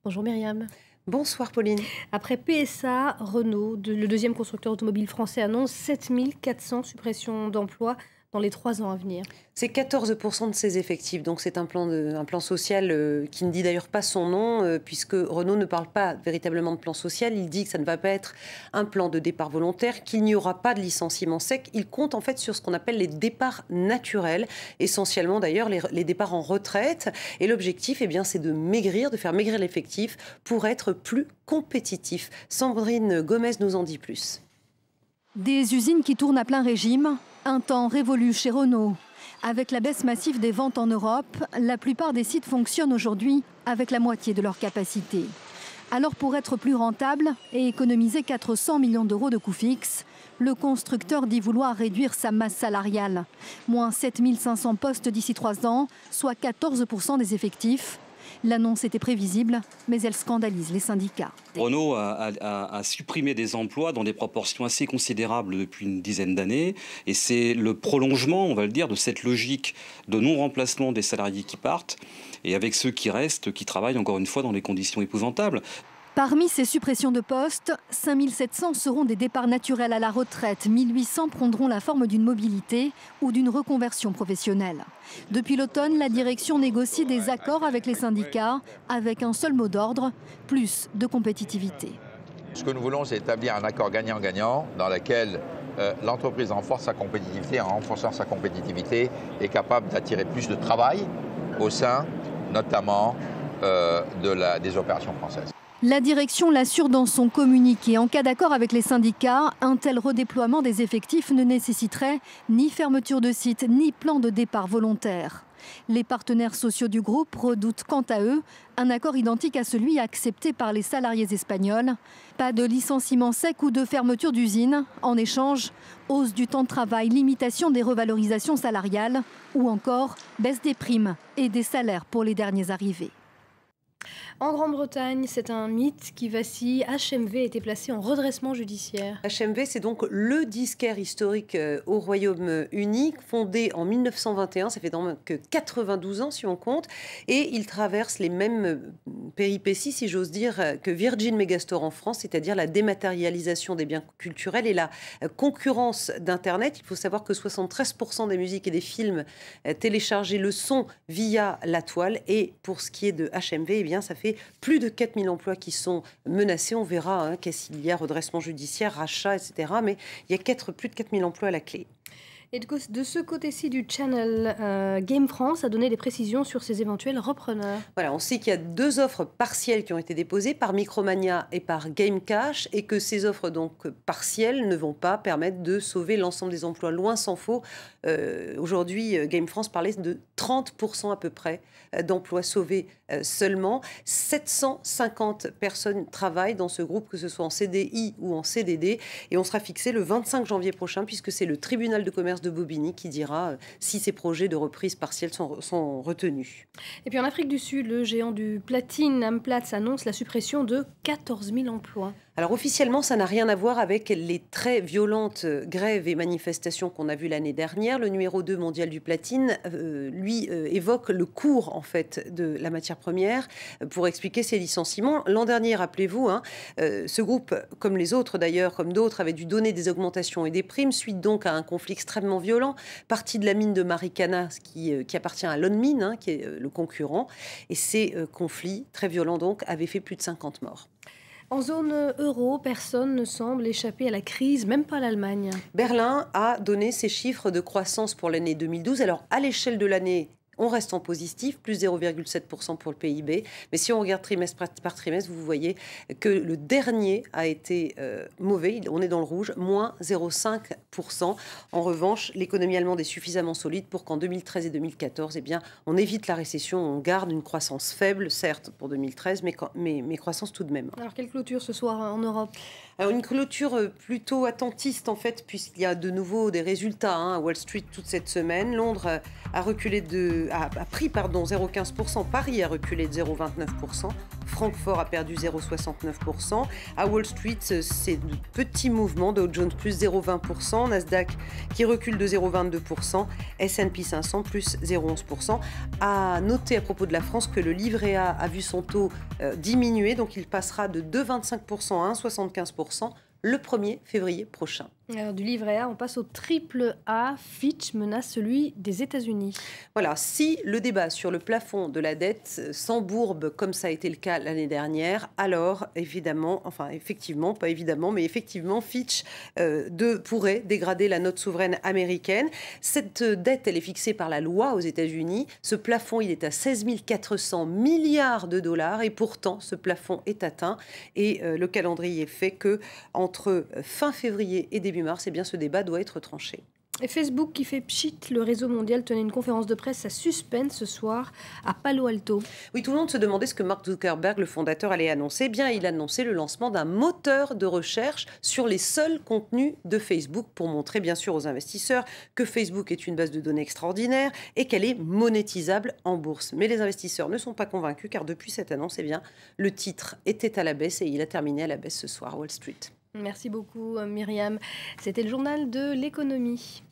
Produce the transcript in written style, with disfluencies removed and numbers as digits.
Bonjour Myriam. Bonsoir Pauline. Après PSA, Renault, le deuxième constructeur automobile français, annonce 7400 suppressions d'emplois dans les 3 ans à venir. C'est 14% de ses effectifs, donc c'est un plan social qui ne dit d'ailleurs pas son nom, puisque Renault ne parle pas véritablement de plan social. Il dit que ça ne va pas être un plan de départ volontaire, qu'il n'y aura pas de licenciement sec. Il compte en fait sur ce qu'on appelle les départs naturels, essentiellement d'ailleurs les départs en retraite. Et l'objectif, eh bien, c'est de maigrir, de faire maigrir l'effectif pour être plus compétitif. Sandrine Gomez nous en dit plus. Des usines qui tournent à plein régime, un temps révolu chez Renault. Avec la baisse massive des ventes en Europe, la plupart des sites fonctionnent aujourd'hui avec la moitié de leur capacité. Alors pour être plus rentable et économiser 400 millions d'euros de coûts fixes, le constructeur dit vouloir réduire sa masse salariale. Moins 7500 postes d'ici 3 ans, soit 14% des effectifs. L'annonce était prévisible, mais elle scandalise les syndicats. Renault a supprimé des emplois dans des proportions assez considérables depuis une dizaine d'années. Et c'est le prolongement, on va le dire, de cette logique de non-remplacement des salariés qui partent et avec ceux qui restent, qui travaillent encore une fois dans des conditions épouvantables. Parmi ces suppressions de postes, 5700 seront des départs naturels à la retraite, 1800 prendront la forme d'une mobilité ou d'une reconversion professionnelle. Depuis l'automne, la direction négocie des accords avec les syndicats, avec un seul mot d'ordre, plus de compétitivité. Ce que nous voulons, c'est établir un accord gagnant-gagnant dans lequel l'entreprise renforce sa compétitivité, en renforçant sa compétitivité, est capable d'attirer plus de travail au sein, notamment, des opérations françaises. La direction l'assure dans son communiqué. En cas d'accord avec les syndicats, un tel redéploiement des effectifs ne nécessiterait ni fermeture de site, ni plan de départ volontaire. Les partenaires sociaux du groupe redoutent quant à eux un accord identique à celui accepté par les salariés espagnols. Pas de licenciement sec ou de fermeture d'usine. En échange, hausse du temps de travail, limitation des revalorisations salariales ou encore baisse des primes et des salaires pour les derniers arrivés. En Grande-Bretagne, c'est un mythe qui vacille. HMV a été placé en redressement judiciaire. HMV, c'est donc le disquaire historique au Royaume-Uni, fondé en 1921, ça fait donc 92 ans si on compte, et il traverse les mêmes péripéties, si j'ose dire, que Virgin Megastore en France, c'est-à-dire la dématérialisation des biens culturels et la concurrence d'Internet. Il faut savoir que 73% des musiques et des films téléchargés le sont via la toile, et pour ce qui est de HMV, eh bien, ça fait plus de 4000 emplois qui sont menacés. On verra qu'est-ce qu'il y a, redressement judiciaire, rachat, etc. Mais il y a plus de 4000 emplois à la clé. Et de ce côté-ci du channel, Game France a donné des précisions sur ses éventuels repreneurs. Voilà, on sait qu'il y a 2 offres partielles qui ont été déposées par Micromania et par Gamecash, et que ces offres donc partielles ne vont pas permettre de sauver l'ensemble des emplois, loin s'en faut. Aujourd'hui, Game France parlait de 30% à peu près d'emplois sauvés seulement. 750 personnes travaillent dans ce groupe, que ce soit en CDI ou en CDD, et on sera fixé le 25 janvier prochain, puisque c'est le tribunal de commerce de Bobigny qui dira si ces projets de reprise partielle sont retenus. Et puis en Afrique du Sud, le géant du platine Amplats annonce la suppression de 14 000 emplois. Alors officiellement, ça n'a rien à voir avec les très violentes grèves et manifestations qu'on a vues l'année dernière. Le numéro 2 mondial du platine, évoque le cours en fait de la matière première pour expliquer ces licenciements. L'an dernier, rappelez-vous, ce groupe, comme les autres d'ailleurs, comme d'autres, avait dû donner des augmentations et des primes, suite donc à un conflit extrêmement violent, parti de la mine de Marikana, qui appartient à Lonmin, qui est le concurrent. Et ces conflits très violents donc avaient fait plus de 50 morts. En zone euro, personne ne semble échapper à la crise, même pas l'Allemagne. Berlin a donné ses chiffres de croissance pour l'année 2012. Alors, à l'échelle de l'année, on reste en positif, plus 0,7% pour le PIB. Mais si on regarde trimestre par trimestre, vous voyez que le dernier a été mauvais. On est dans le rouge, moins 0,5%. En revanche, l'économie allemande est suffisamment solide pour qu'en 2013 et 2014, eh bien, on évite la récession. On garde une croissance faible, certes, pour 2013, mais croissance tout de même. Alors, quelle clôture ce soir en Europe ? Alors, une clôture plutôt attentiste, en fait, puisqu'il y a de nouveau des résultats à Wall Street toute cette semaine. Londres a reculé de a pris 0,15%. Paris a reculé de 0,29%. Francfort a perdu 0,69%. À Wall Street, c'est de petits mouvements. Dow Jones plus 0,20%. Nasdaq qui recule de 0,22%. S&P 500 plus 0,11%. À noter à propos de la France que le livret A vu son taux diminuer. Donc il passera de 2,25% à 1,75% le 1er février prochain. Alors, du livret A, on passe au triple A. Fitch menace celui des États-Unis. Voilà, si le débat sur le plafond de la dette s'embourbe comme ça a été le cas l'année dernière, alors effectivement, Fitch pourrait dégrader la note souveraine américaine. Cette dette, elle est fixée par la loi aux États-Unis. Ce plafond, il est à 16 400 milliards de dollars et pourtant, ce plafond est atteint et le calendrier fait que entre fin février et début mars, ce débat doit être tranché. Et Facebook qui fait pchit, le réseau mondial tenait une conférence de presse à suspense ce soir à Palo Alto. Oui, tout le monde se demandait ce que Mark Zuckerberg, le fondateur, allait annoncer. Eh bien, il a annoncé le lancement d'un moteur de recherche sur les seuls contenus de Facebook pour montrer bien sûr aux investisseurs que Facebook est une base de données extraordinaire et qu'elle est monétisable en bourse. Mais les investisseurs ne sont pas convaincus car depuis cette annonce, le titre était à la baisse et il a terminé à la baisse ce soir à Wall Street. Merci beaucoup Myriam. C'était le journal de l'économie.